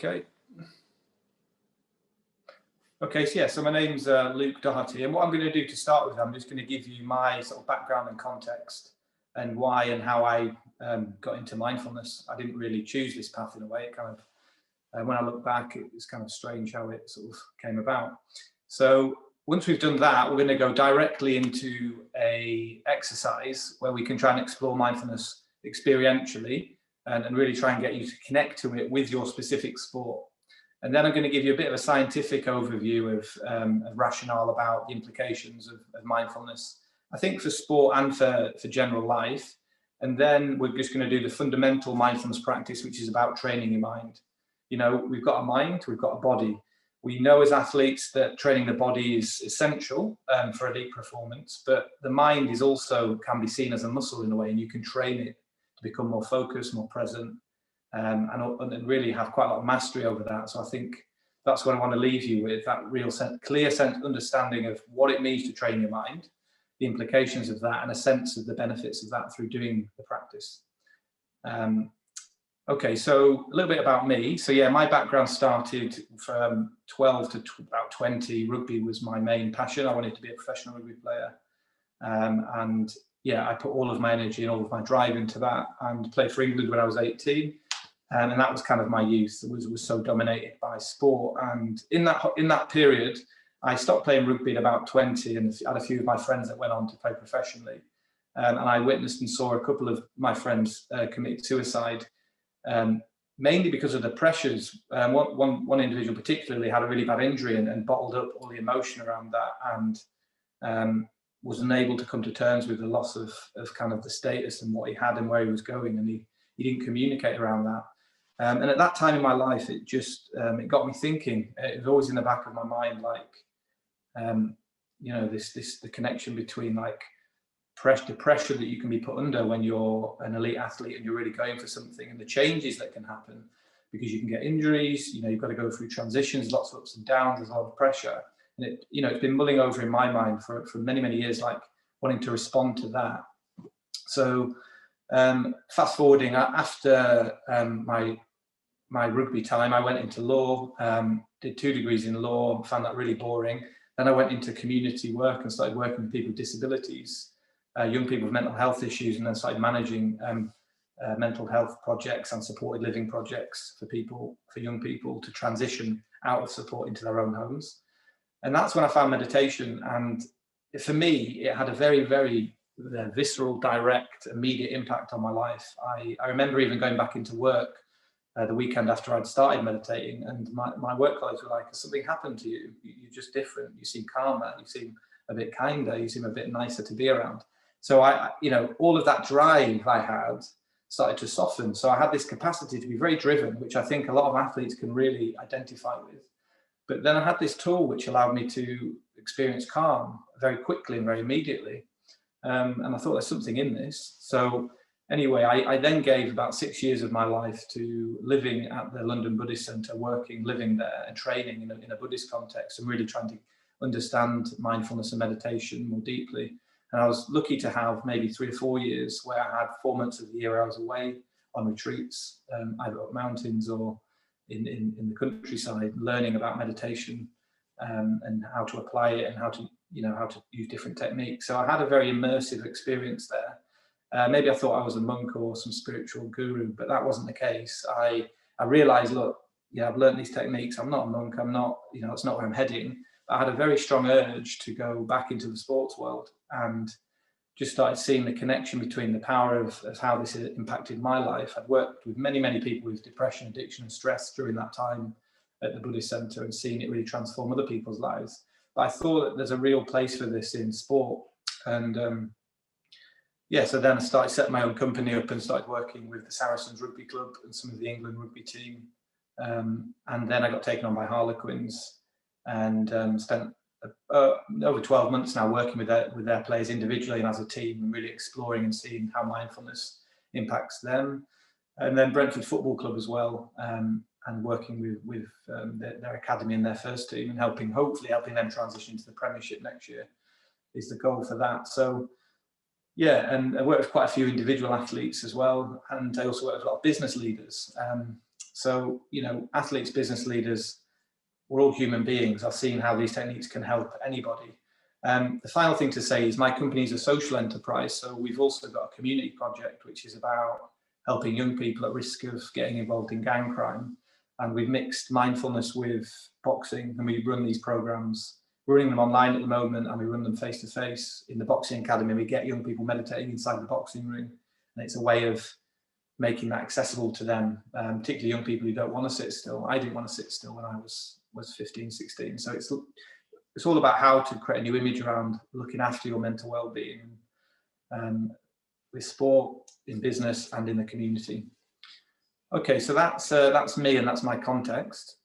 Okay. Okay, so yeah, so my name's Luke Doherty, and what I'm going to do to start with, I'm just going to give you my sort of background and context and why and how I got into mindfulness. I didn't really choose this path in a way. It kind of, when I look back, it's kind of strange how it sort of came about. So once we've done that, we're going to go directly into a exercise where we can try and explore mindfulness experientially and really try and get you to connect to it with your specific sport. And then I'm going to give you a bit of a scientific overview of rationale about the implications of mindfulness, I think for sport and for general life. And then we're just going to do the fundamental mindfulness practice, which is about training your mind. You know, we've got a mind, we've got a body. We know as athletes that training the body is essential for elite performance, but the mind is also can be seen as a muscle in a way, and you can train it to become more focused, more present. And really have quite a lot of mastery over that. So I think that's what I want to leave you with, that real clear understanding of what it means to train your mind, the implications of that, and a sense of the benefits of that through doing the practice. Okay, so a little bit about me. So yeah, my background started from 12 to about 20. Rugby was my main passion. I wanted to be a professional rugby player. And yeah, I put all of my energy and all of my drive into that, and played for England when I was 18. And that was kind of my youth. It was so dominated by sport. And in that period, I stopped playing rugby at about 20, and had a few of my friends that went on to play professionally. And I witnessed and saw a couple of my friends commit suicide, mainly because of the pressures. One individual particularly had a really bad injury and bottled up all the emotion around that, and was unable to come to terms with the loss of kind of the status and what he had and where he was going, and he didn't communicate around that. And at that time in my life, it just it got me thinking. It was always in the back of my mind, like you know, the connection between like the pressure that you can be put under when you're an elite athlete and you're really going for something, and the changes that can happen because you can get injuries. You know, you've got to go through transitions, lots of ups and downs. There's a lot of pressure, and it, you know, it's been mulling over in my mind for many years, like wanting to respond to that. So fast forwarding, after my rugby time, I went into law, did 2 degrees in law, found that really boring. Then I went into community work and started working with people with disabilities, young people with mental health issues, and then started managing mental health projects and supported living projects for young people to transition out of support into their own homes. And that's when I found meditation. And for me, it had a very visceral, direct, immediate impact on my life. I remember even going back into work the weekend after I'd started meditating, and my work colleagues were like, has something happened to you? You're just different. You seem calmer. You seem a bit kinder. You seem a bit nicer to be around. So I you know, all of that drive I had started to soften. So I had this capacity to be very driven, which I think a lot of athletes can really identify with. But then I had this tool which allowed me to experience calm very quickly and very immediately. And I thought there's something in this. So anyway, I then gave about 6 years of my life to living at the London Buddhist Centre, living there and training in a Buddhist context, and really trying to understand mindfulness and meditation more deeply. And I was lucky to have maybe 3 or 4 years where I had 4 months of the year where I was away on retreats, either up mountains or in the countryside, learning about meditation and how to apply it and how to use different techniques. So I had a very immersive experience there. Maybe I thought I was a monk or some spiritual guru, but that wasn't the case. I realized, look, yeah, I've learned these techniques. I'm not a monk. I'm not, that's not where I'm heading. But I had a very strong urge to go back into the sports world, and just started seeing the connection between the power of how this impacted my life. I'd worked with many people with depression, addiction, and stress during that time at the Buddhist Centre, and seen it really transform other people's lives. But I thought that there's a real place for this in sport. And so then I started setting my own company up and started working with the Saracens Rugby Club and some of the England rugby team. And then I got taken on by Harlequins, and spent over 12 months now working with their players individually and as a team, and really exploring and seeing how mindfulness impacts them. And then Brentford Football Club as well, and working with their academy and their first team, and hopefully helping them transition to the Premiership next year is the goal for that. So yeah, and I work with quite a few individual athletes as well, and I also work with a lot of business leaders. So, athletes, business leaders, we're all human beings. I've seen how these techniques can help anybody. The final thing to say is my company is a social enterprise. So we've also got a community project, which is about helping young people at risk of getting involved in gang crime. And we've mixed mindfulness with boxing, and we run these programs. We're running them online at the moment, and we run them face to face in the boxing academy. We get young people meditating inside the boxing ring, and it's a way of making that accessible to them, particularly young people who don't want to sit still. I didn't want to sit still when I was 15, 16. So it's all about how to create a new image around looking after your mental well-being, with sport, in business, and in the community. Okay, so that's me, and that's my context.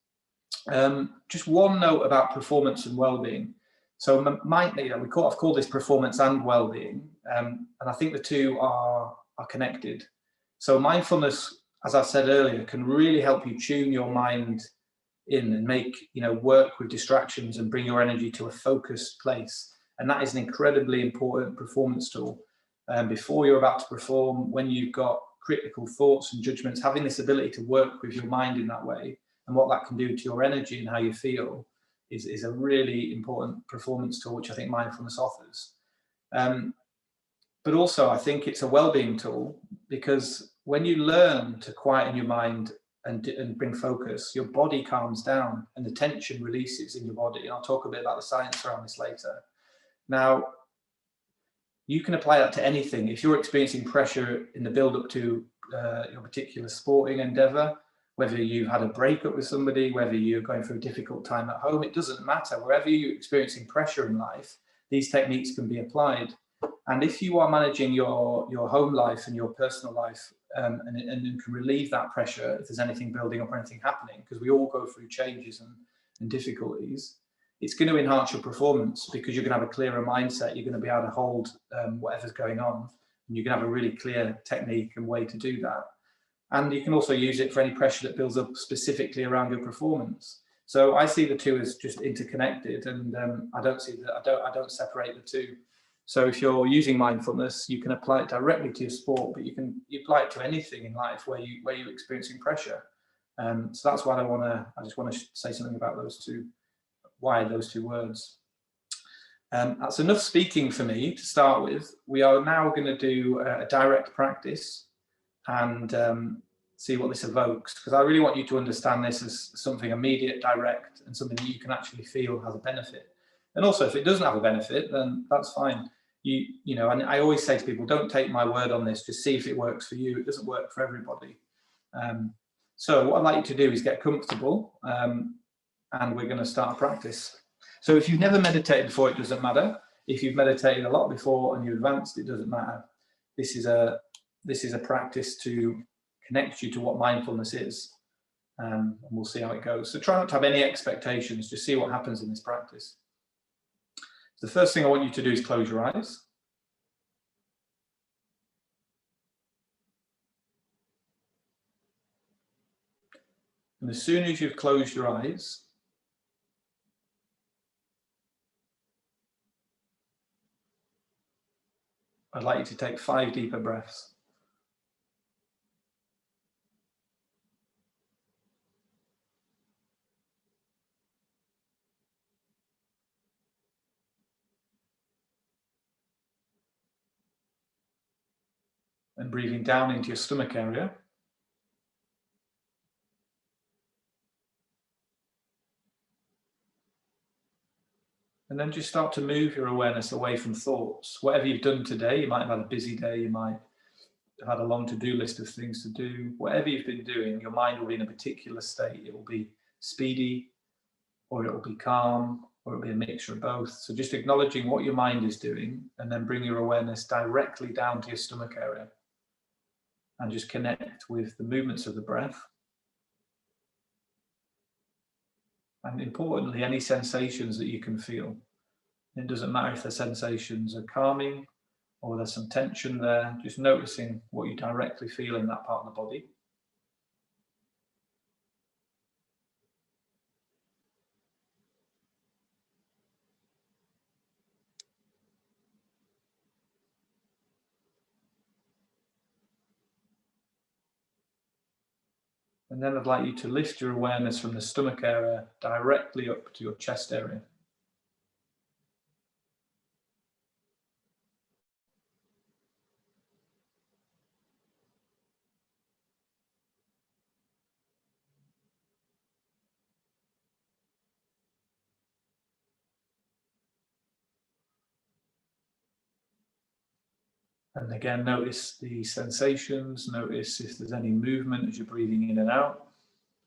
Just one note about performance and well-being. So I've called this performance and well-being, and I think the two are connected. So mindfulness, as I said earlier, can really help you tune your mind in and make, work with distractions and bring your energy to a focused place. And that is an incredibly important performance tool. Before you're about to perform, when you've got critical thoughts and judgments, having this ability to work with your mind in that way and what that can do to your energy and how you feel is a really important performance tool, which I think mindfulness offers. But also, I think it's a well-being tool, because when you learn to quieten your mind and bring focus, your body calms down and the tension releases in your body. And I'll talk a bit about the science around this later. Now, you can apply that to anything. If you're experiencing pressure in the build-up to your particular sporting endeavor, whether you've had a breakup with somebody, whether you're going through a difficult time at home, it doesn't matter. Wherever you're experiencing pressure in life, these techniques can be applied. And if you are managing your home life and your personal life, and can relieve that pressure if there's anything building up or anything happening, because we all go through changes and difficulties, it's going to enhance your performance, because you're going to have a clearer mindset. You're going to be able to hold whatever's going on, and you can have a really clear technique and way to do that. And you can also use it for any pressure that builds up specifically around your performance. So I see the two as just interconnected, and I don't separate the two. So if you're using mindfulness, you can apply it directly to your sport, but you apply it to anything in life where you're experiencing pressure. So that's why I just want to say something about those two. Why those two words? That's enough speaking for me to start with. We are now going to do a direct practice and see what this evokes, because I really want you to understand this as something immediate, direct, and something that you can actually feel has a benefit. And also, if it doesn't have a benefit, then that's fine. And I always say to people, don't take my word on this, just see if it works for you. It doesn't work for everybody. So what I'd like you to do is get comfortable, and we're going to start a practice. So if you've never meditated before, it doesn't matter. If you've meditated a lot before and you're advanced, it doesn't matter. This is a practice to connect you to what mindfulness is, and we'll see how it goes. So try not to have any expectations, just see what happens in this practice. The first thing I want you to do is close your eyes. And as soon as you've closed your eyes, I'd like you to take 5 deeper breaths. And breathing down into your stomach area. And then just start to move your awareness away from thoughts. Whatever you've done today, you might have had a busy day, you might have had a long to-do list of things to do. Whatever you've been doing, your mind will be in a particular state. It will be speedy, or it will be calm, or it'll be a mixture of both. So just acknowledging what your mind is doing, and then bring your awareness directly down to your stomach area. And just connect with the movements of the breath. And importantly, any sensations that you can feel. It doesn't matter if the sensations are calming or there's some tension there, just noticing what you directly feel in that part of the body. And then I'd like you to lift your awareness from the stomach area directly up to your chest area. And again, notice the sensations, notice if there's any movement as you're breathing in and out.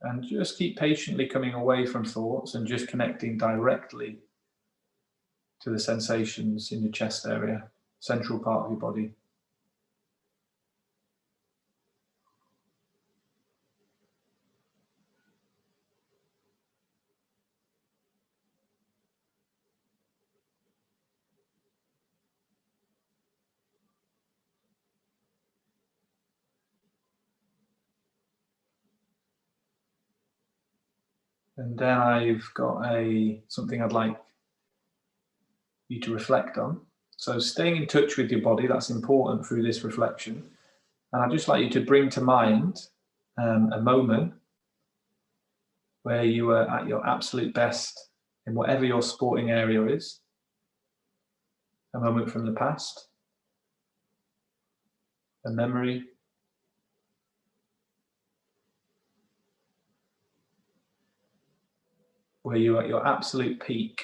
And just keep patiently coming away from thoughts and just connecting directly to the sensations in your chest area, central part of your body. And then I've got something I'd like you to reflect on. So staying in touch with your body, that's important through this reflection. And I'd just like you to bring to mind a moment where you were at your absolute best in whatever your sporting area is. A moment from the past, a memory, where you were at your absolute peak.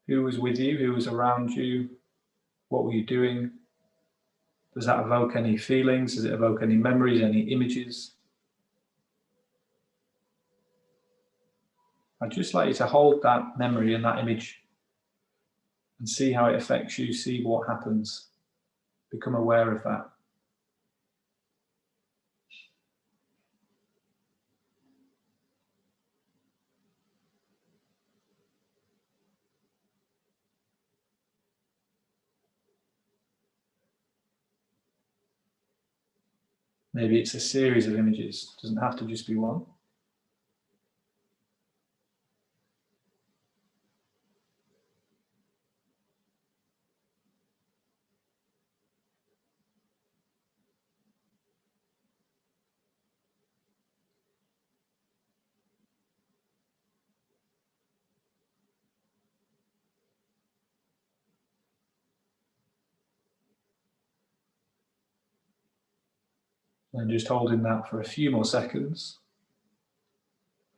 Who was with you? Who was around you? What were you doing? Does that evoke any feelings? Does it evoke any memories, any images? I'd just like you to hold that memory and that image and see how it affects you, see what happens. Become aware of that. Maybe it's a series of images. It doesn't have to just be one. And just holding that for a few more seconds.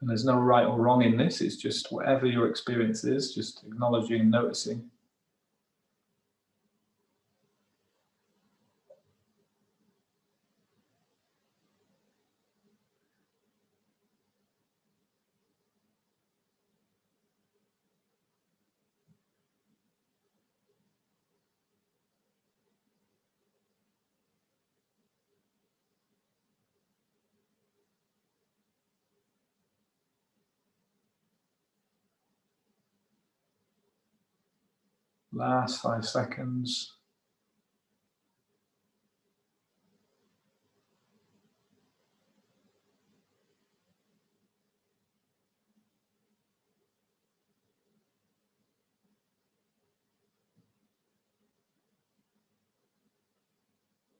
And there's no right or wrong in this, it's just whatever your experience is, just acknowledging and noticing. Last 5 seconds.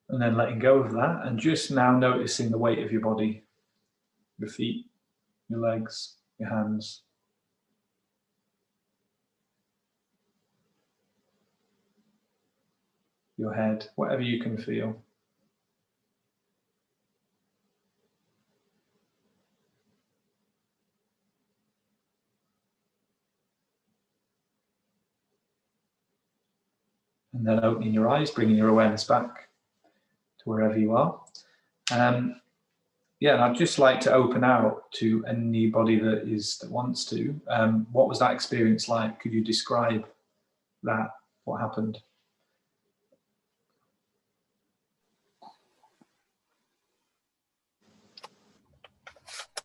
And then letting go of that and just now noticing the weight of your body, your feet, your legs, your hands. Your head, whatever you can feel. And then opening your eyes, bringing your awareness back to wherever you are. Yeah, and I'd just like to open out to anybody that wants to. What was that experience like? Could you describe that? What happened?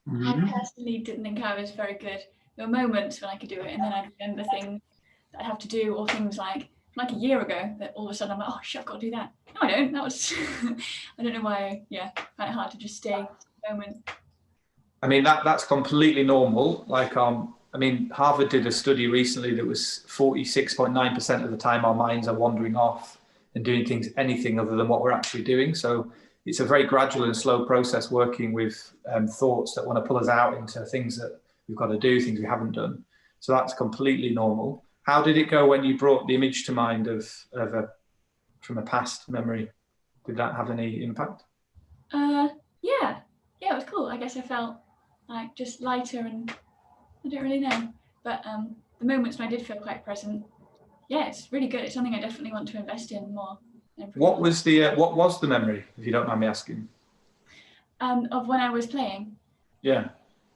I personally didn't think I was very good. There were moments when I could do it, and then I'd remember things that I'd have to do, or things like a year ago that all of a sudden I'm like, oh shit, I've got to do that. No, I don't. That was I don't know why. Yeah, I find it hard to just stay in the moment. I mean, that's completely normal. Like, I mean, Harvard did a study recently that was 46.9% of the time our minds are wandering off and doing anything other than what we're actually doing. So it's a very gradual and slow process working with thoughts that want to pull us out into things that we've got to do, things we haven't done. So that's completely normal. How did it go when you brought the image to mind from a past memory? Did that have any impact? Yeah, it was cool. I guess I felt like just lighter, and I don't really know. But the moments when I did feel quite present, yeah, it's really good. It's something I definitely want to invest in more. What was the memory, if you don't mind me asking? Of when I was playing? Yeah.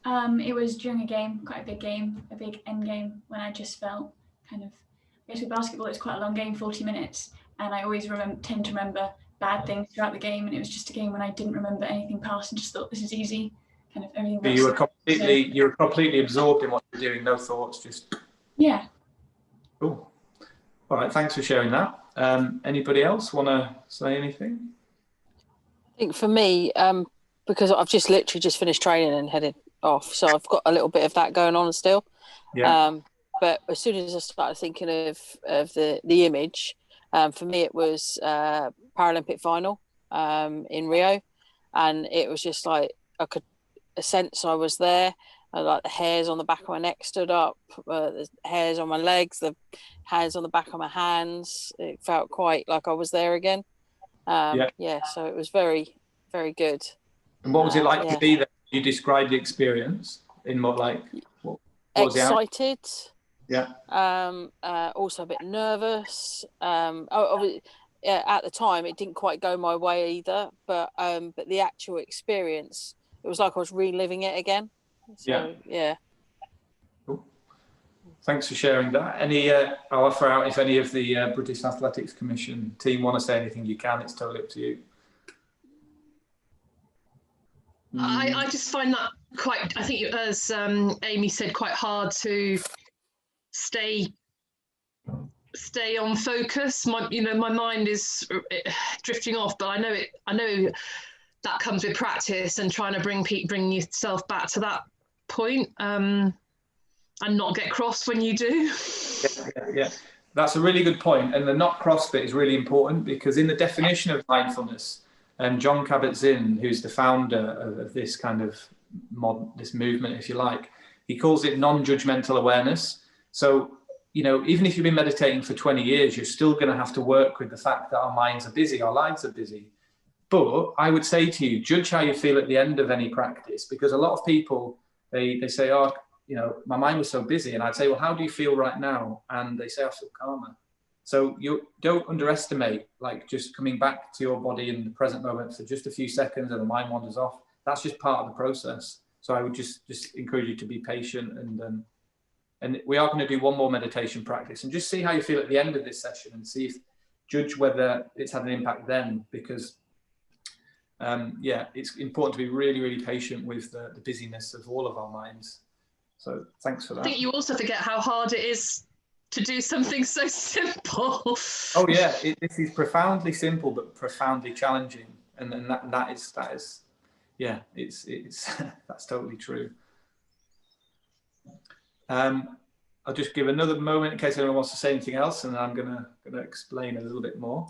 It was during a game, quite a big game, a big end game, when I just felt kind of, I guess with basketball it's quite a long game, 40 minutes, and I always tend to remember bad things throughout the game, and it was just a game when I didn't remember anything past and just thought, this is easy, kind of everything. You were completely absorbed in what you're doing, no thoughts, just... Yeah. Cool. All right, thanks for sharing that. Anybody else want to say anything? I think for me, because I've literally just finished training and headed off, so I've got a little bit of that going on still. Yeah. But as soon as I started thinking of the image, for me it was Paralympic final in Rio, and it was just like I could sense I was there. Like the hairs on the back of my neck stood up, the hairs on my legs, the hairs on the back of my hands. It felt quite like I was there again. So it was very, very good. And what was it like to be there? You described the experience in what was excited. Yeah. Also a bit nervous. At the time, it didn't quite go my way either. But the actual experience, it was like I was reliving it again. So, yeah. Cool. Thanks for sharing that. I'll offer out if any of the British Athletics Commission team want to say anything, you can. It's totally up to you. I just find that quite, I think as Amy said, quite hard to stay on focus. My mind is drifting off, but I know that comes with practice and trying to bring yourself back to that point, and not get cross when you do. Yeah. That's a really good point. And the not cross bit is really important, because in the definition of mindfulness, John Kabat-Zinn, who's the founder of this kind of this movement, if you like, he calls it non-judgmental awareness. So, even if you've been meditating for 20 years, you're still going to have to work with the fact that our minds are busy, our lives are busy. But I would say to you, judge how you feel at the end of any practice, because a lot of people, they say, oh, my mind was so busy. And I'd say, well, how do you feel right now? And they say, I feel calmer. So you don't underestimate, just coming back to your body in the present moment for just a few seconds and the mind wanders off. That's just part of the process. So I would just encourage you to be patient, and we are going to do one more meditation practice, and just see how you feel at the end of this session, and judge whether it's had an impact then, because it's important to be really, really patient with the busyness of all of our minds. So thanks for that. I think you also forget how hard it is to do something so simple. Oh yeah, this is profoundly simple but profoundly challenging, and that is it's that's totally true. I'll just give another moment in case anyone wants to say anything else, and then I'm gonna explain a little bit more.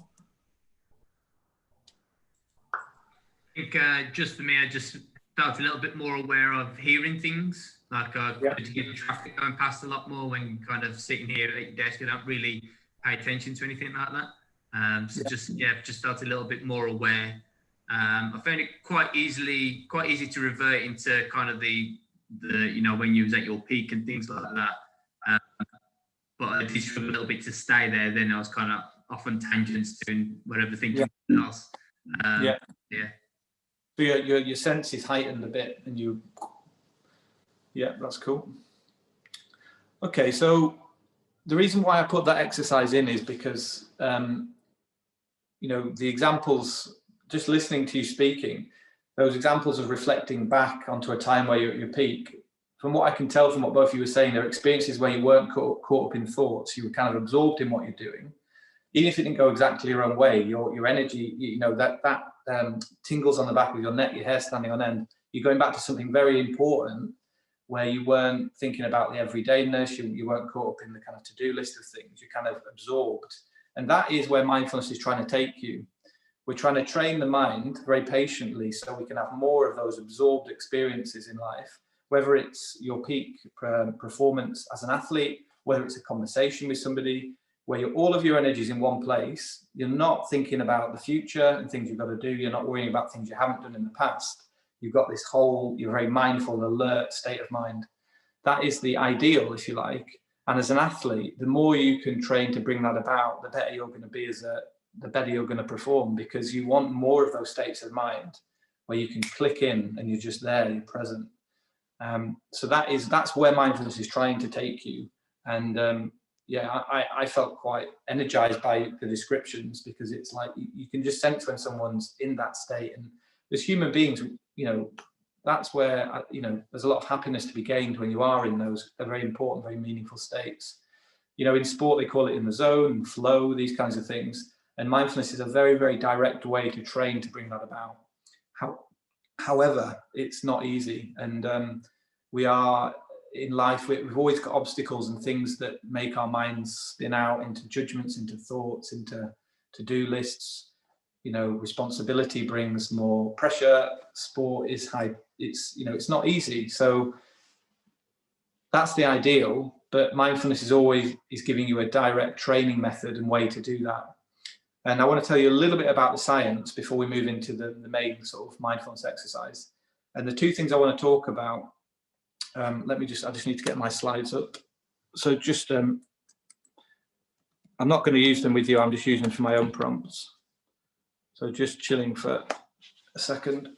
I think just for me, I just felt a little bit more aware of hearing things. Like I could hear the traffic going past a lot more when kind of sitting here at your desk. I don't really pay attention to anything like that. Just felt a little bit more aware. I found it quite easy to revert into kind of the when you was at your peak and things like that. But I did struggle a little bit to stay there. Then I was kind of off on tangents doing whatever, thinking else. So your sense is heightened a bit, and you. Yeah, that's cool. Okay, so the reason why I put that exercise in is because, the examples, just listening to you speaking, those examples of reflecting back onto a time where you're at your peak, from what I can tell from what both of you were saying, there are experiences where you weren't caught up in thoughts, you were kind of absorbed in what you're doing. Even if it didn't go exactly your own way, your energy, that tingles on the back of your neck, your hair standing on end, you're going back to something very important, where you weren't thinking about the everydayness, you weren't caught up in the kind of to-do list of things, you're kind of absorbed. And that is where mindfulness is trying to take you. we're trying to train the mind very patiently so we can have more of those absorbed experiences in life, whether it's your peak performance as an athlete, whether it's a conversation with somebody, where all of your energy is in one place. You're not thinking about the future and things you've got to do. You're not worrying about things you haven't done in the past. You've got this whole, you're very mindful, alert state of mind. That is the ideal, if you like. And as an athlete, the more you can train to bring that about, the better you're going to be the better you're going to perform, because you want more of those states of mind where you can click in and you're just there, you're present. So that's where mindfulness is trying to take you. And yeah, I felt quite energized by the descriptions, because it's like you can just sense when someone's in that state. And as human beings, you know, that's where, you know, there's a lot of happiness to be gained when you are in those very important, very meaningful states. You know, in sport, they call it in the zone, flow, these kinds of things. And mindfulness is a very, very direct way to train to bring that about. However, it's not easy. And we are in life, we've always got obstacles and things that make our minds spin out into judgments, into thoughts, into to-do lists. You know, responsibility brings more pressure. Sport is high. It's, you know, it's not easy. So that's the ideal, but mindfulness is giving you a direct training method and way to do that. And I want to tell you a little bit about the science before we move into the main sort of mindfulness exercise. And the two things I want to talk about, I just need to get my slides up. So just, I'm not going to use them with you. I'm just using them for my own prompts. So just chilling for a second.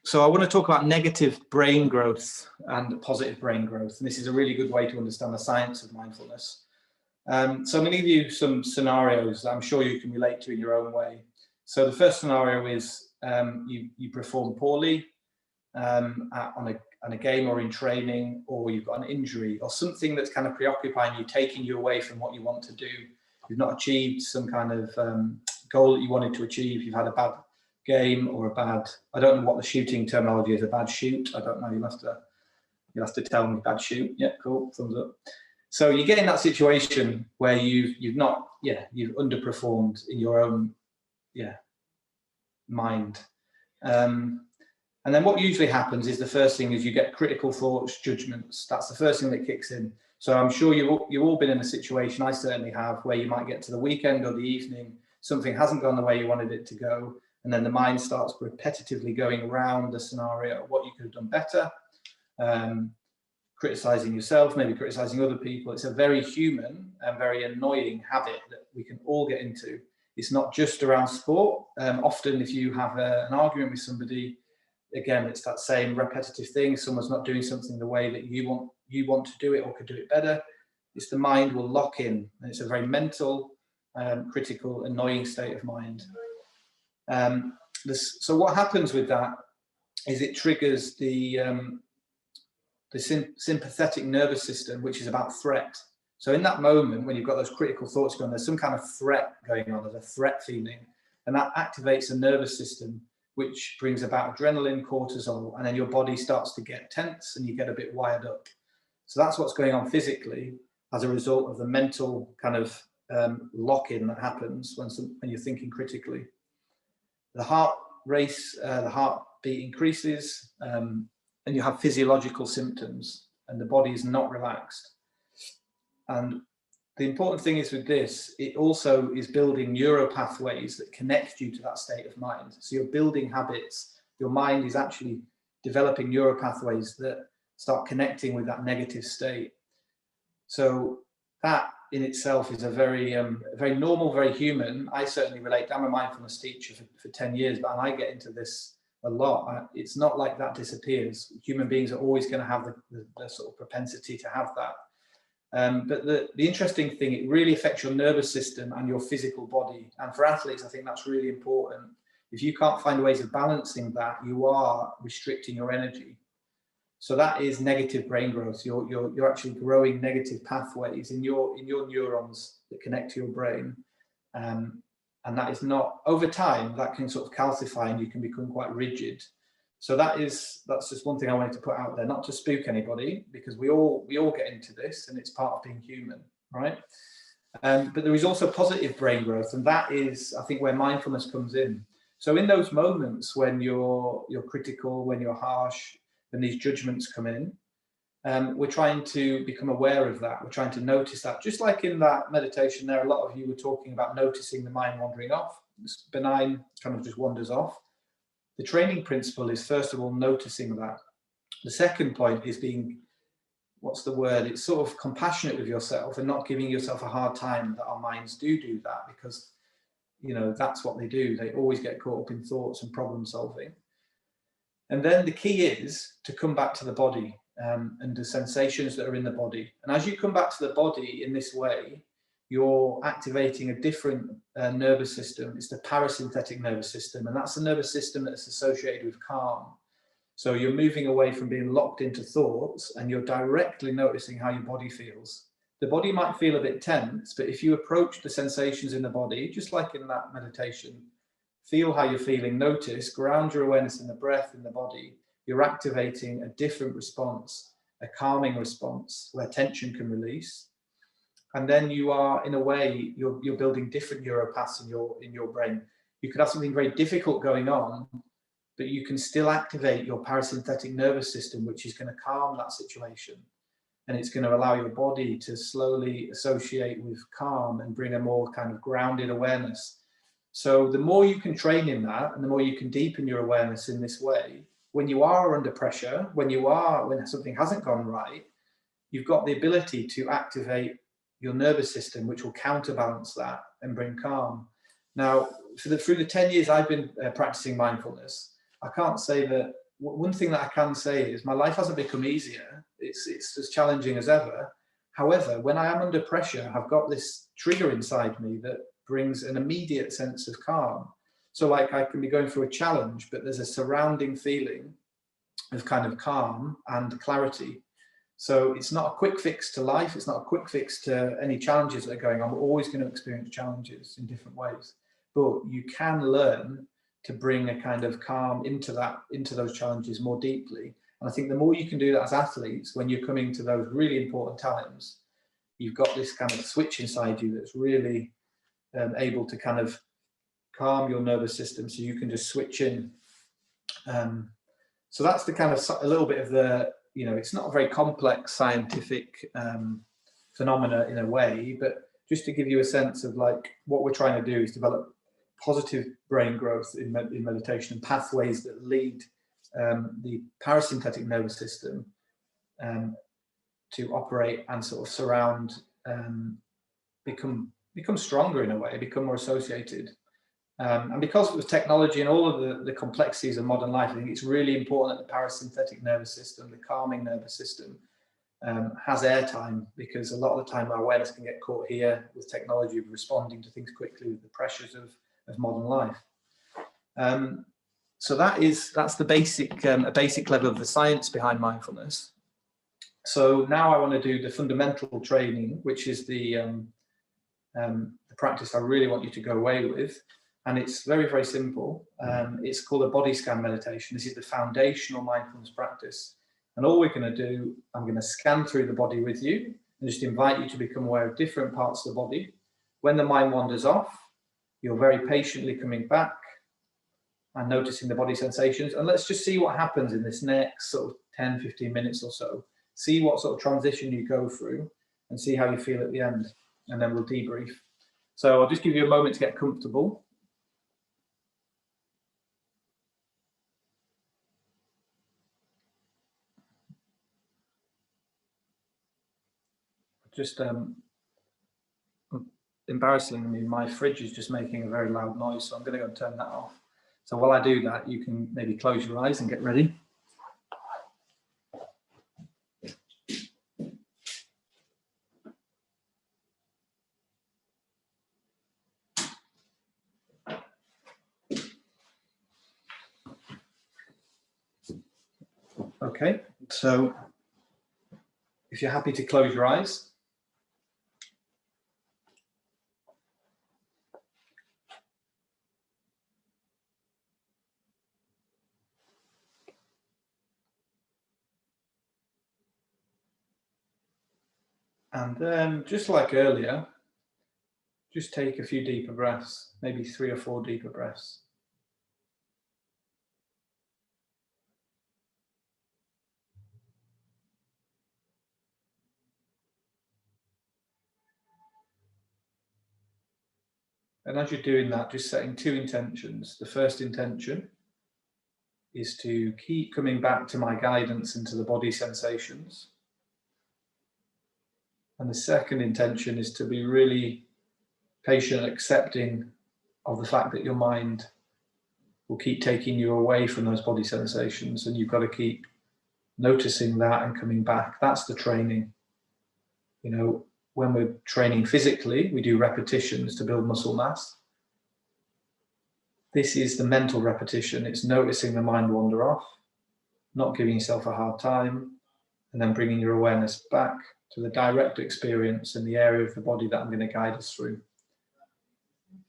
So I want to talk about negative brain growth and positive brain growth. And this is a really good way to understand the science of mindfulness. So I'm going to give you some scenarios that I'm sure you can relate to in your own way. So the first scenario is you perform poorly on a game or in training, or you've got an injury or something that's kind of preoccupying you, taking you away from what you want to do. You've not achieved some kind of goal that you wanted to achieve. You've had a bad game or a bad, I don't know what the shooting terminology is, a bad shoot. I don't know, you'll have to tell me. Bad shoot. Yeah, cool, thumbs up. So you get in that situation where you've underperformed in your own mind. And then what usually happens is the first thing is you get critical thoughts, judgments. That's the first thing that kicks in. So I'm sure you've all been in a situation, I certainly have, where you might get to the weekend or the evening, something hasn't gone the way you wanted it to go, and then the mind starts repetitively going around the scenario, what you could have done better, criticizing yourself, maybe criticizing other people. It's a very human and very annoying habit that we can all get into. It's not just around sport. Often if you have an argument with somebody, again, it's that same repetitive thing. Someone's not doing something the way that you want to do it or could do it better. It's the mind will lock in, and it's a very critical, annoying state of mind. So what happens with that is it triggers the sympathetic nervous system, which is about threat. So in that moment, when you've got those critical thoughts going, there's some kind of threat going on, there's a threat feeling, and that activates a nervous system, which brings about adrenaline, cortisol, and then your body starts to get tense and you get a bit wired up. So that's what's going on physically as a result of the mental kind of lock-in that happens when you're thinking critically. The heart race, the heartbeat increases, and you have physiological symptoms, and the body is not relaxed. And the important thing is with this, it also is building neuropathways that connect you to that state of mind. So you're building habits. Your mind is actually developing neuropathways that start connecting with that negative state. So that in itself is a very normal, very human. I certainly relate. I'm a mindfulness teacher for 10 years, but I get into this a lot. It's not like that disappears. Human beings are always going to have the sort of propensity to have that. But the interesting thing, it really affects your nervous system and your physical body. And for athletes, I think that's really important. If you can't find ways of balancing that, you are restricting your energy. So that is negative brain growth. You're actually growing negative pathways in your neurons that connect to your brain. And that is not, over time, that can sort of calcify and you can become quite rigid. So that's just one thing I wanted to put out there, not to spook anybody, because we all get into this and it's part of being human. right? But there is also positive brain growth, and that is, I think, where mindfulness comes in. So in those moments when you're critical, when you're harsh, when these judgments come in, we're trying to become aware of that. We're trying to notice that. Just like in that meditation there, a lot of you were talking about noticing the mind wandering off. It's benign, kind of just wanders off. The training principle is, first of all, noticing that. The second point is being, what's the word? It's sort of compassionate with yourself and not giving yourself a hard time that our minds do that, because, you know, that's what they do. They always get caught up in thoughts and problem solving. And then the key is to come back to the body and the sensations that are in the body. And as you come back to the body in this way, you're activating a different nervous system. It's the parasympathetic nervous system, and that's the nervous system that's associated with calm. So you're moving away from being locked into thoughts, and you're directly noticing how your body feels. The body might feel a bit tense, but if you approach the sensations in the body, just like in that meditation, feel how you're feeling, notice, ground your awareness in the breath, in the body, you're activating a different response, a calming response where tension can release. And then you are, in a way, you're building different neuropaths in your brain. You could have something very difficult going on, but you can still activate your parasympathetic nervous system, which is going to calm that situation. And it's going to allow your body to slowly associate with calm and bring a more kind of grounded awareness. So the more you can train in that, and the more you can deepen your awareness in this way, when you are under pressure, when something hasn't gone right, you've got the ability to activate your nervous system, which will counterbalance that and bring calm. Now, through the 10 years I've been practicing mindfulness, I can't say that, one thing that I can say is my life hasn't become easier. It's as challenging as ever. However, when I am under pressure, I've got this trigger inside me that brings an immediate sense of calm. So like I can be going through a challenge, but there's a surrounding feeling of kind of calm and clarity. So it's not a quick fix to life. It's not a quick fix to any challenges that are going on. We're always going to experience challenges in different ways, but you can learn to bring a kind of calm into those challenges more deeply. And I think the more you can do that as athletes, when you're coming to those really important times, you've got this kind of switch inside you that's really able to kind of calm your nervous system, so you can just switch in. So that's the kind of a little bit of the, you know, it's not a very complex scientific phenomena in a way, but just to give you a sense of like what we're trying to do is develop positive brain growth in meditation and pathways that lead the parasympathetic nervous system to operate and sort of surround, become stronger in a way, become more associated. And because of technology and all of the complexities of modern life, I think it's really important that the parasympathetic nervous system, the calming nervous system, has airtime, because a lot of the time our awareness can get caught here with technology, responding to things quickly with the pressures of modern life. So that's the basic, a basic level of the science behind mindfulness. So now I want to do the fundamental training, which is the practice I really want you to go away with. And it's very, very simple. It's called a body scan meditation. This is the foundational mindfulness practice. And all we're going to do, I'm going to scan through the body with you and just invite you to become aware of different parts of the body. When the mind wanders off, you're very patiently coming back and noticing the body sensations. And let's just see what happens in this next sort of 10, 15 minutes or so. See what sort of transition you go through and see how you feel at the end. And then we'll debrief. So I'll just give you a moment to get comfortable. Just embarrassingly, my fridge is just making a very loud noise, so I'm going to go and turn that off. So while I do that, you can maybe close your eyes and get ready. Okay, so if you're happy to close your eyes. And then, just like earlier, just take a few deeper breaths, maybe 3 or 4 deeper breaths. And as you're doing that, just setting 2 intentions. The first intention is to keep coming back to my guidance into the body sensations. And the second intention is to be really patient, accepting of the fact that your mind will keep taking you away from those body sensations, and you've got to keep noticing that and coming back. That's the training. You know, when we're training physically, we do repetitions to build muscle mass. This is the mental repetition. It's noticing the mind wander off, not giving yourself a hard time, and then bringing your awareness back to the direct experience in the area of the body that I'm going to guide us through.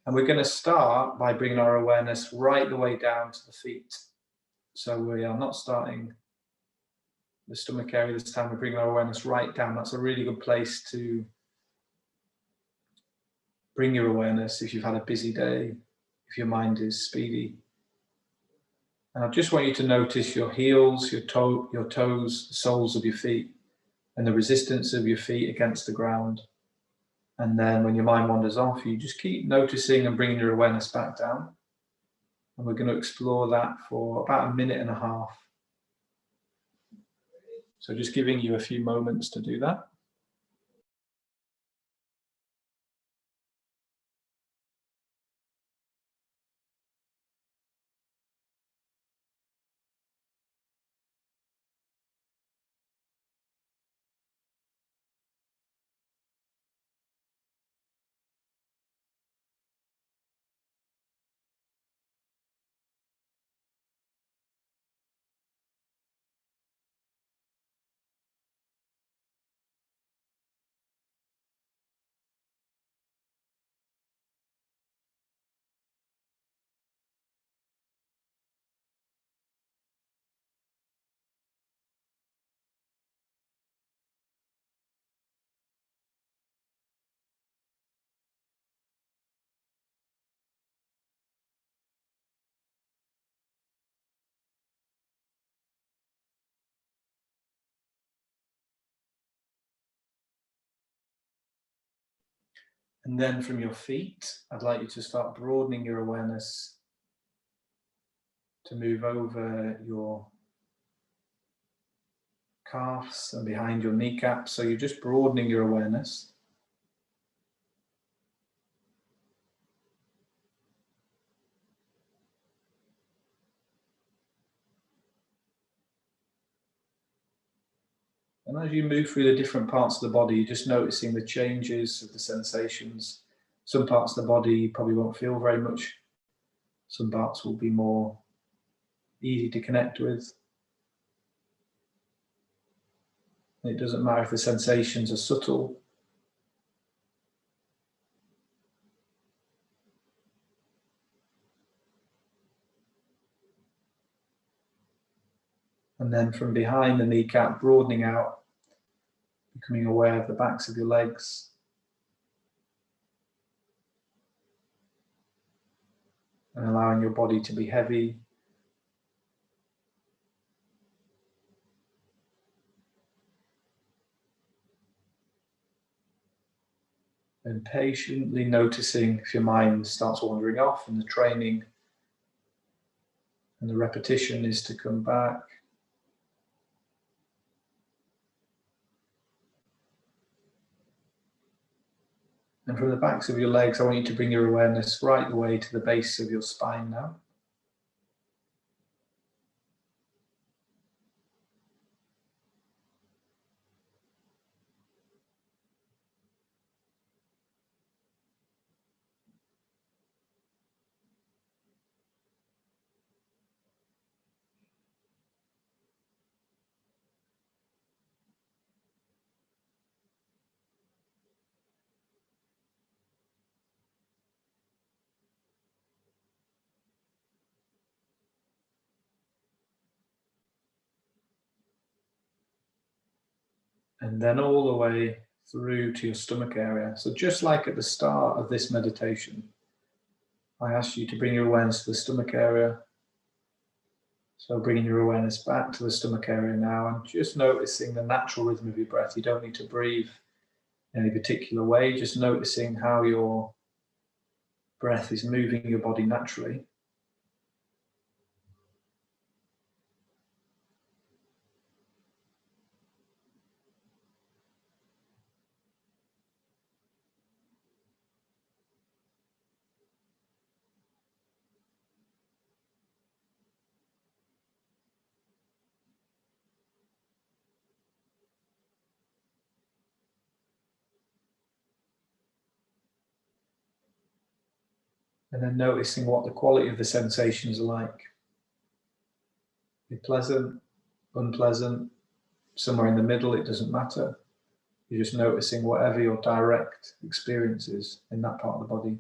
And we're going to start by bringing our awareness right the way down to the feet. So we are not starting the stomach area this time. We're bringing our awareness right down. That's a really good place to bring your awareness if you've had a busy day, if your mind is speedy. And I just want you to notice your heels, your toes, the soles of your feet, and the resistance of your feet against the ground. And then when your mind wanders off, you just keep noticing and bringing your awareness back down. And we're going to explore that for about 1.5 minutes. So just giving you a few moments to do that. And then from your feet, I'd like you to start broadening your awareness to move over your calves and behind your kneecaps. So you're just broadening your awareness. And as you move through the different parts of the body, you're just noticing the changes of the sensations. Some parts of the body you probably won't feel very much. Some parts will be more easy to connect with. It doesn't matter if the sensations are subtle. And then from behind the kneecap, broadening out, becoming aware of the backs of your legs. And allowing your body to be heavy. And patiently noticing if your mind starts wandering off, and the training and the repetition is to come back. And from the backs of your legs, I want you to bring your awareness right the way to the base of your spine now. And then all the way through to your stomach area. So just like at the start of this meditation, I asked you to bring your awareness to the stomach area. So bringing your awareness back to the stomach area now and just noticing the natural rhythm of your breath. You don't need to breathe in any particular way, just noticing how your breath is moving your body naturally. And then noticing what the quality of the sensations are like. Be pleasant, unpleasant, somewhere in the middle, it doesn't matter. You're just noticing whatever your direct experience is in that part of the body.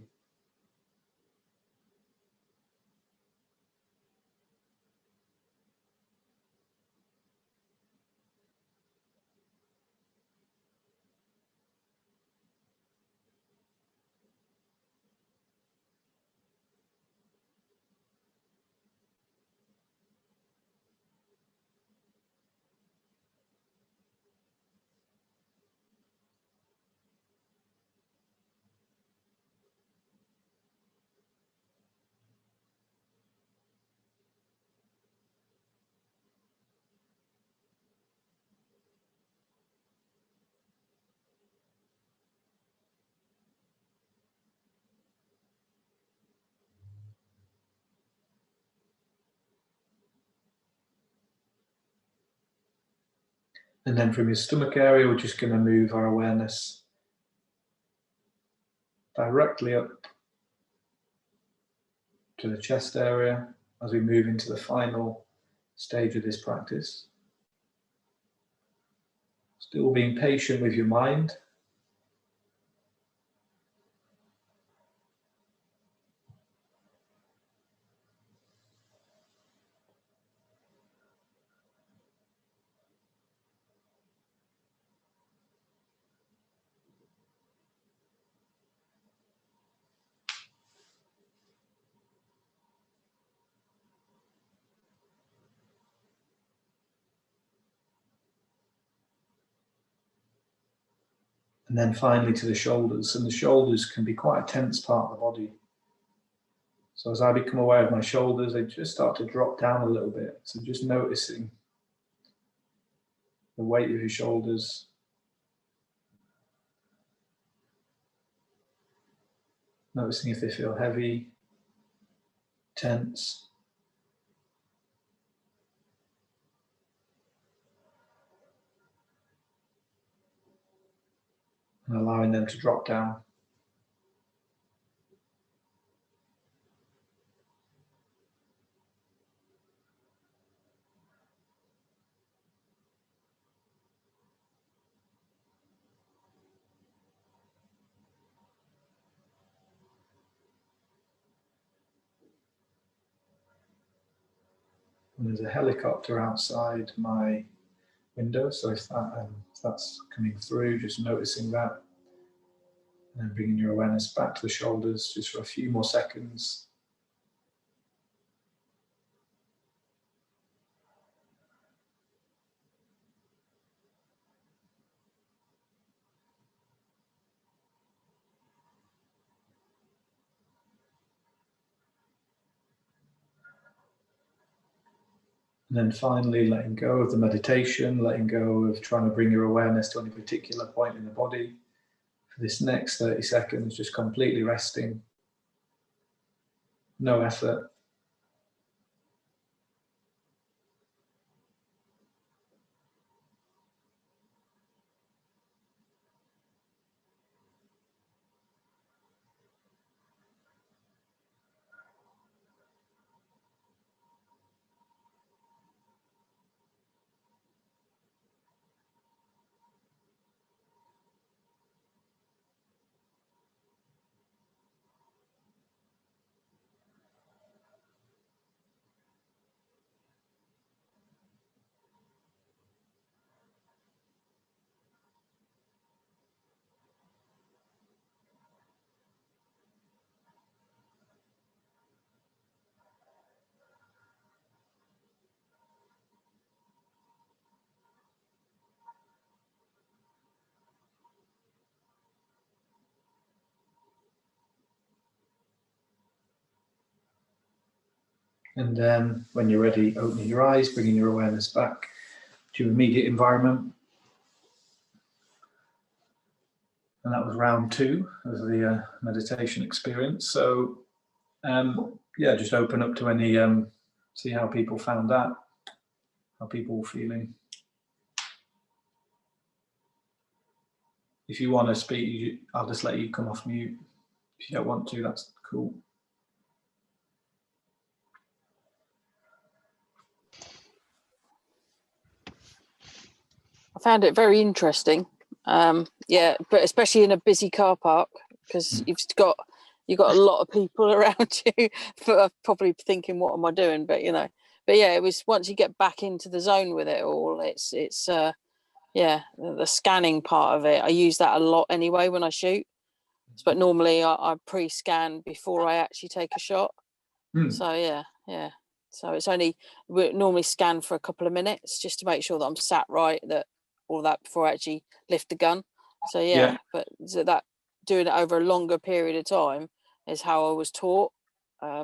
And then from your stomach area, we're just going to move our awareness directly up to the chest area as we move into the final stage of this practice. Still being patient with your mind. And then finally to the shoulders. And the shoulders can be quite a tense part of the body. So as I become aware of my shoulders, they just start to drop down a little bit. So just noticing the weight of your shoulders. Noticing if they feel heavy, tense. And allowing them to drop down. And there's a helicopter outside my window, so if that's coming through, just noticing that. And then bringing your awareness back to the shoulders just for a few more seconds. And then finally letting go of the meditation, letting go of trying to bring your awareness to any particular point in the body. For this next 30 seconds, just completely resting. No effort. And when you're ready, opening your eyes, bringing your awareness back to your immediate environment. And that was round 2 of the meditation experience. So yeah, just open up to any, see how people found that, how people were feeling. If you want to speak, I'll just let you come off mute. If you don't want to, that's cool. I found it very interesting. Yeah, but especially in a busy car park, because you've got a lot of people around you for probably thinking, what am I doing? But you know, but yeah, it was once you get back into the zone with it all, it's yeah, the scanning part of it. I use that a lot anyway when I shoot, but normally I pre-scan before I actually take a shot. So yeah. So it's only, we normally scan for a couple of minutes just to make sure that I'm sat right, that all that before I actually lift the gun. So yeah. But so that doing it over a longer period of time is how I was taught.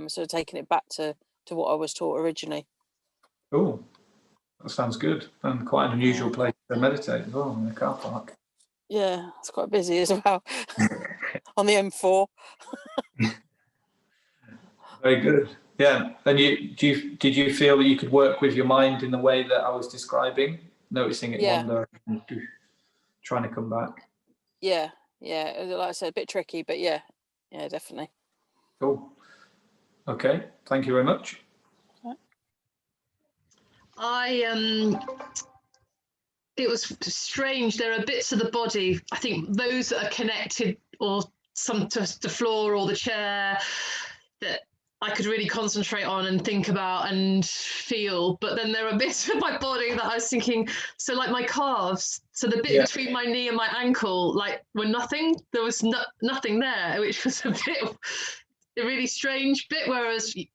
So taking it back to what I was taught originally. Oh, that sounds good. And quite an unusual place to meditate as well, in a car park. Yeah, it's quite busy as well on the M4. Very good. Yeah. And did you feel that you could work with your mind in the way that I was describing, noticing it wander and trying to come back? Yeah. Like I said, a bit tricky, but yeah, definitely. Cool. Okay. Thank you very much. It was strange. There are bits of the body, I think those that are connected or some to the floor or the chair, that I could really concentrate on and think about and feel. But then there are bits of my body that I was thinking, so like my calves, so the bit between my knee and my ankle, like were nothing. There was nothing there, which was a really strange bit. Whereas the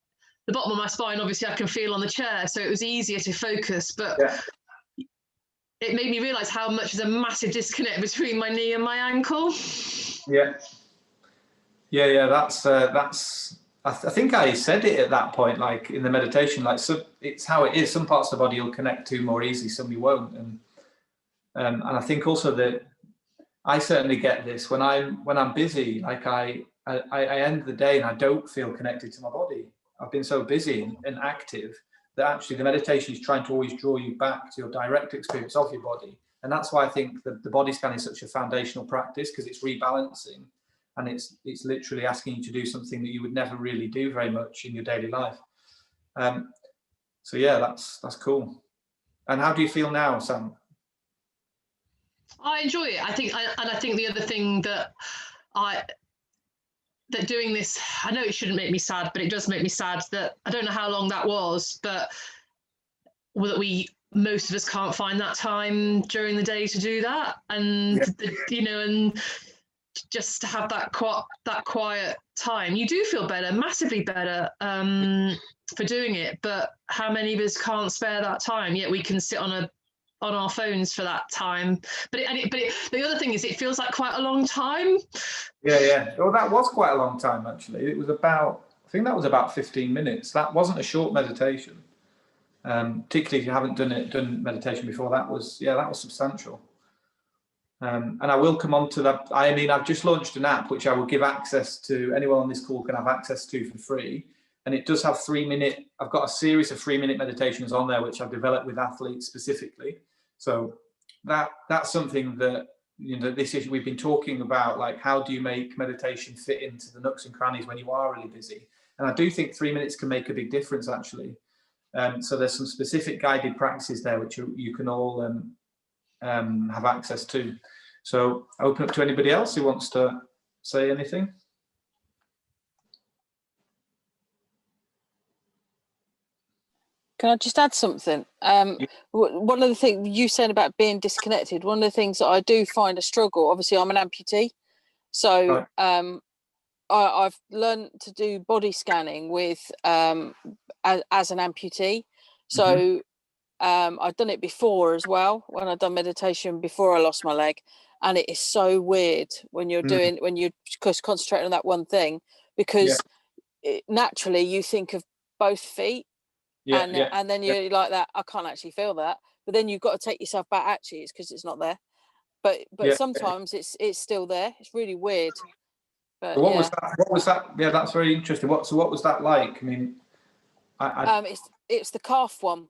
bottom of my spine, obviously I can feel on the chair, so it was easier to focus. But it made me realize how much is a massive disconnect between my knee and my ankle. Yeah. That's I think I said it at that point, like in the meditation, like, so it's how it is. Some parts of the body you'll connect to more easily, some you won't. And I think also that I certainly get this when I'm busy, like I end the day and I don't feel connected to my body. I've been so busy and active that actually the meditation is trying to always draw you back to your direct experience of your body. And that's why I think that the body scan is such a foundational practice, because it's rebalancing and it's literally asking you to do something that you would never really do very much in your daily life. So yeah, that's cool. And how do you feel now, Sam? I enjoy it. I think the other thing that doing this, I know it shouldn't make me sad, but it does make me sad that I don't know how long that was, but that most of us can't find that time during the day to do that, and and just to have that quiet time, you do feel better, massively better, for doing it. But how many of us can't spare that time? Yet we can sit on our phones for that time. But the other thing is, it feels like quite a long time. Yeah. Well, that was quite a long time, actually. It was about 15 minutes. That wasn't a short meditation. Particularly if you haven't done meditation before, that was substantial. And I will come on to that. I mean, I've just launched an app which I will give access to. Anyone on this call can have access to for free. And it does have 3-minute, I've got a series of 3-minute meditations on there, which I've developed with athletes specifically. So that's something that, this issue we've been talking about, like, how do you make meditation fit into the nooks and crannies when you are really busy? And I do think 3 minutes can make a big difference, actually. So there's some specific guided practices there, which you can all have access to. So I open up to anybody else who wants to say anything. Can I just add something? One of the things you said about being disconnected, one of the things that I do find a struggle, obviously I'm an amputee, so I've learned to do body scanning with as an amputee. So I've done it before as well, when I've done meditation before I lost my leg, and it is so weird when you're when you're concentrating on that one thing, because naturally you think of both feet. Yeah, And then you're like that, I can't actually feel that. But then you've got to take yourself back, actually, it's because it's not there. But sometimes it's still there. It's really weird. But so what was that? Yeah, that's very interesting. What was that like? I mean, it's the calf one.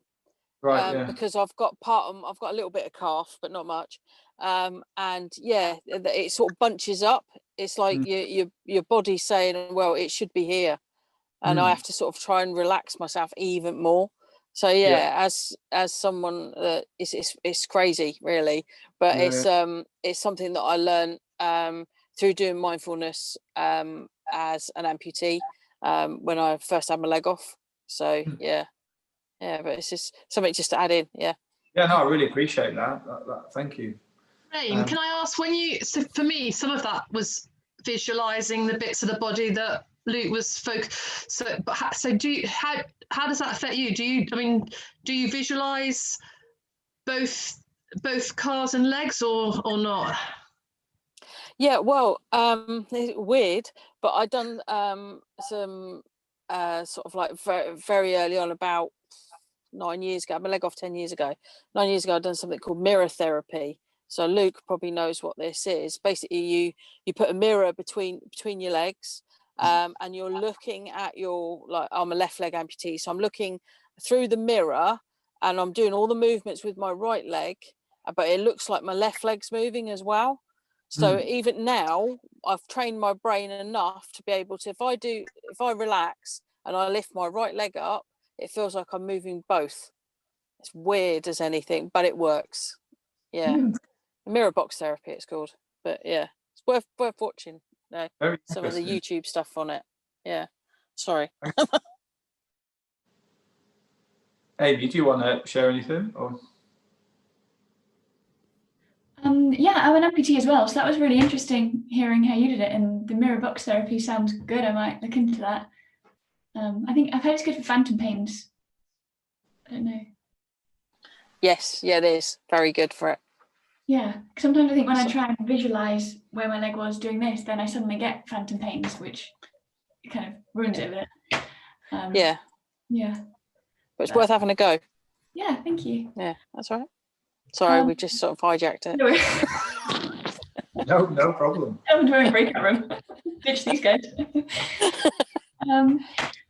Right, because I've got a little bit of calf, but not much. And yeah, it sort of bunches up. It's like your body's saying, well, it should be here. And I have to sort of try and relax myself even more. So as someone that it's crazy, really, but it's something that I learned through doing mindfulness as an amputee when I first had my leg off. So yeah, but it's just something just to add in. Yeah, no, I really appreciate that. Thank you. Rain, can I ask, so for me, some of that was visualizing the bits of the body that Luke was focused. So how does that affect you? Do you visualize both calves and legs or not? Yeah, well, it's weird, but I done some sort of like very, very early on, about 9 years ago. I had my leg off 10 years ago. 9 years ago, I'd done something called mirror therapy. So Luke probably knows what this is. Basically, you put a mirror between your legs, and you're looking at I'm a left leg amputee, so I'm looking through the mirror and I'm doing all the movements with my right leg, but it looks like my left leg's moving as well. So even now, I've trained my brain enough to be able to, if I relax and I lift my right leg up, it feels like I'm moving both. It's weird as anything, but it works. Yeah. Mirror box therapy, it's called. But yeah, it's worth watching. Some of the YouTube stuff on it. Yeah. Sorry. Amy, do you want to share anything? Or? Yeah, I'm an amputee as well, so that was really interesting hearing how you did it, and the mirror box therapy sounds good. I might look into that. I think I've heard it's good for phantom pains. I don't know. Yes, yeah, it is very good for it. Yeah, sometimes I think when I try and visualize where my leg was doing this, then I suddenly get phantom pains, which kind of ruins it a bit. Yeah. But it's worth having a go. Yeah, thank you. Yeah, that's all right. Sorry, we just sort of hijacked it. No problem. I'm doing a breakout room. Ditch these guys. No,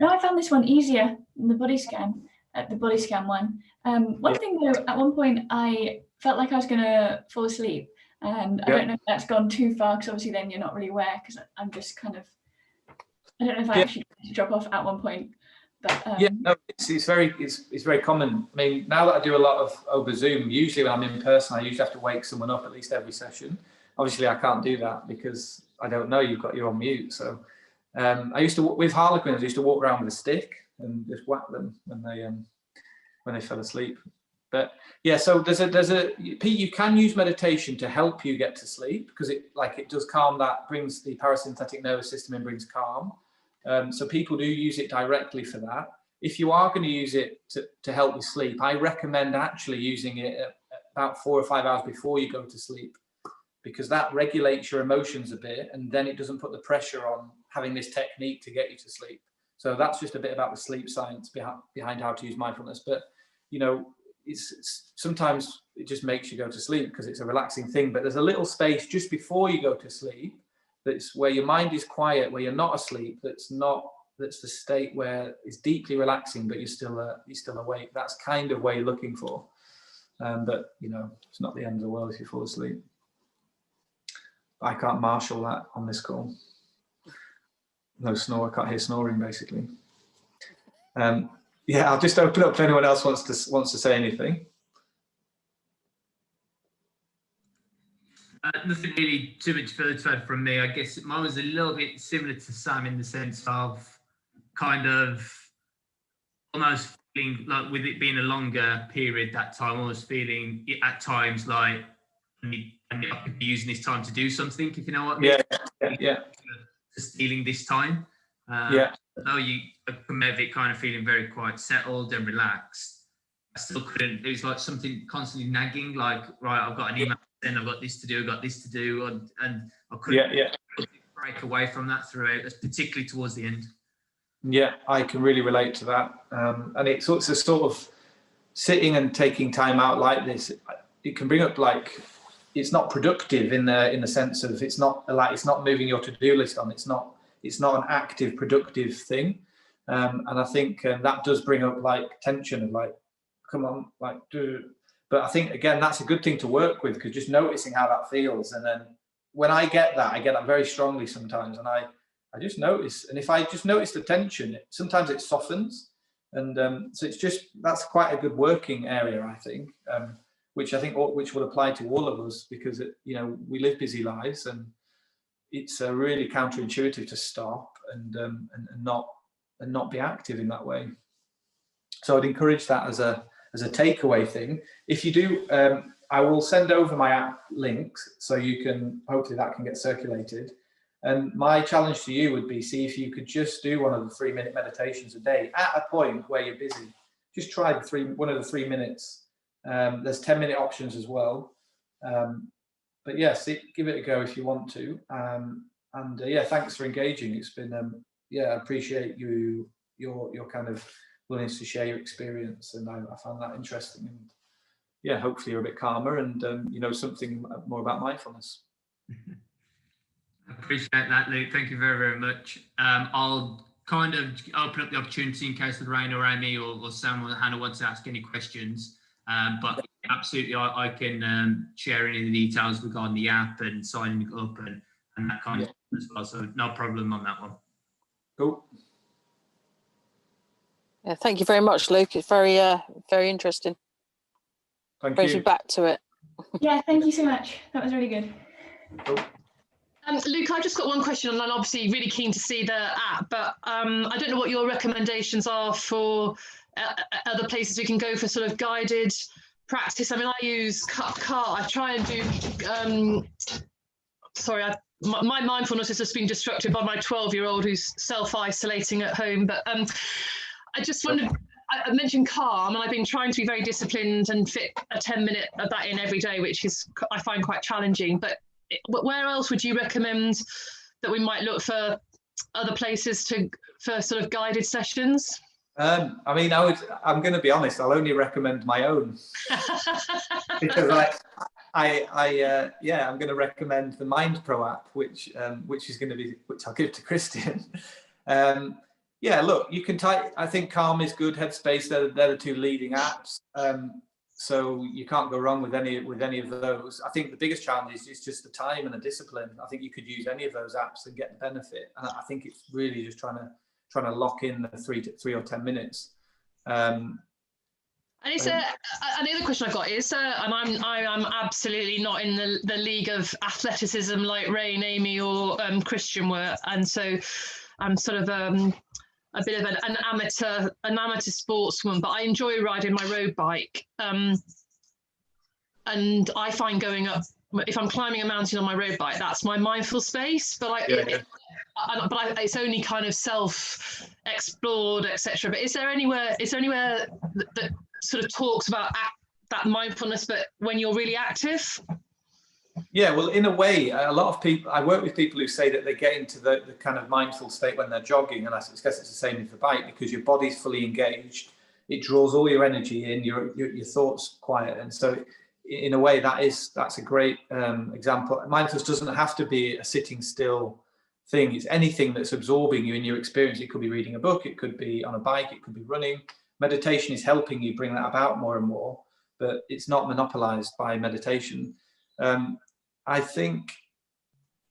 I found this one easier than the body scan. The body scan one. One thing though, at one point I felt like I was going to fall asleep, and I don't know if that's gone too far, because obviously then you're not really aware, because I'm just kind of, I don't know if I actually drop off at one point. But it's very common. I mean, now that I do a lot of over Zoom, usually when I'm in person, I usually have to wake someone up at least every session. Obviously, I can't do that because I don't know you're on mute. So I used to, with Harlequins, I used to walk around with a stick and just whack them when they fell asleep. But yeah, so you can use meditation to help you get to sleep, because it does calm, that brings the parasympathetic nervous system and brings calm. So people do use it directly for that. If you are going to use it to help you sleep, I recommend actually using it at about 4 or 5 hours before you go to sleep, because that regulates your emotions a bit, and then it doesn't put the pressure on having this technique to get you to sleep. So that's just a bit about the sleep science behind how to use mindfulness. But it's sometimes it just makes you go to sleep because it's a relaxing thing. But there's a little space just before you go to sleep that's where your mind is quiet, where you're not asleep. That's the state where it's deeply relaxing, but you're still awake. That's kind of what you're looking for. But it's not the end of the world if you fall asleep. I can't marshal that on this call. No snore. I can't hear snoring, basically. I'll just open up if anyone else wants to say anything. Nothing really too much further to add from me. I guess mine was a little bit similar to Sam in the sense of kind of almost feeling like, with it being a longer period that time, almost feeling at times like I could be using this time to do something, if you know what I mean. Yeah. Stealing this time. Though you come out of it kind of feeling very quite settled and relaxed, I still couldn't. It was like something constantly nagging, like, right, I've got an email, then I've got this to do, and I couldn't break away from that throughout, particularly towards the end. Yeah, I can really relate to that. And it's a sort of sitting and taking time out like this. It can bring up like, it's not productive in the sense of it's not moving your to-do list on. It's not an active, productive thing. And I think that does bring up like tension of like, come on, like do. But I think again, that's a good thing to work with, because just noticing how that feels. And then when I get that very strongly sometimes. And I just notice, and if I just notice the tension, sometimes it softens. And so that's quite a good working area, I think, which would apply to all of us, because we live busy lives, and it's really counterintuitive to stop and not be active in that way. So I'd encourage that as a takeaway thing. If you do, I will send over my app links, so you can, hopefully that can get circulated. And my challenge to you would be, see if you could just do one of the 3-minute meditations a day at a point where you're busy. Just try one of the 3 minutes. There's 10-minute options as well. But yes, give it a go if you want to. Yeah, thanks for engaging. It's been, I appreciate your kind of willingness to share your experience, and I found that interesting. And yeah, hopefully you're a bit calmer and something more about mindfulness. I appreciate that, Luke. Thank you very, very much. I'll kind of open up the opportunity in case Lorraine or Amy or Sam or Hannah wants to ask any questions. But absolutely, I can share any of the details regarding the app and signing up and that kind of stuff as well. So no problem on that one. Cool. Yeah, thank you very much, Luke. It's very interesting. Thank Brings you. me back to it. Yeah, thank you so much. That was really good. Cool. Luke, I've just got one question, and I'm obviously really keen to see the app, but I don't know what your recommendations are for other places we can go for sort of guided practice. I mean, I use car. I try and do. My mindfulness has just been disrupted by my 12-year-old who's self-isolating at home. But I just wondered. I mentioned calm, and I've been trying to be very disciplined and fit a 10-minute of that in every day, which I find quite challenging. But where else would you recommend that we might look for other places for sort of guided sessions? I mean, I'm going to be honest. I'll only recommend my own because I'm going to recommend the Mind Pro app, which I'll give to Christian. Yeah, look, you can type. I think Calm is good. Headspace, they're the two leading apps. So you can't go wrong with any of those. I think the biggest challenge is just the time and the discipline. I think you could use any of those apps and get the benefit. And I think it's really just trying to lock in the 3 or 10 minutes. And is there another question I've got is, and I'm absolutely not in the league of athleticism like Ray and Amy or Christian were, and so I'm sort of a bit of an amateur sportswoman, but I enjoy riding my road bike. And I find going up, if I'm climbing a mountain on my road bike, that's my mindful space. But it's only kind of self-explored, etc. But is there anywhere that sort of talks about that mindfulness, but when you're really active? Yeah, well, in a way, a lot of people, I work with people who say that they get into the kind of mindful state when they're jogging, and I guess it's the same with the bike, because your body's fully engaged. It draws all your energy in, your thoughts quiet, and so in a way that's a great example. Mindfulness doesn't have to be a sitting still thing. It's anything that's absorbing you in your experience. It could be reading a book, it could be on a bike, it could be running. Meditation is helping you bring that about more and more, but it's not monopolized by meditation. I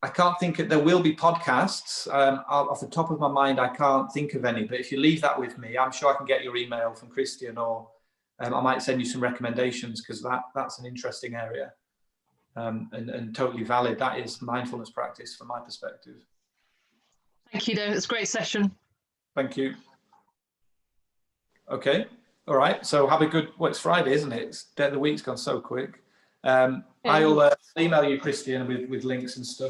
can't think there will be podcasts. Off the top of my mind, I can't think of any, but if you leave that with me, I'm sure I can get your email from Christian, or I might send you some recommendations, because that's an interesting area and totally valid. That is mindfulness practice from my perspective. Thank you, though. It's a great session. Thank you. Okay. All right. So have a good, it's Friday, isn't it? The week's gone so quick. I'll email you, Christian, with links and stuff.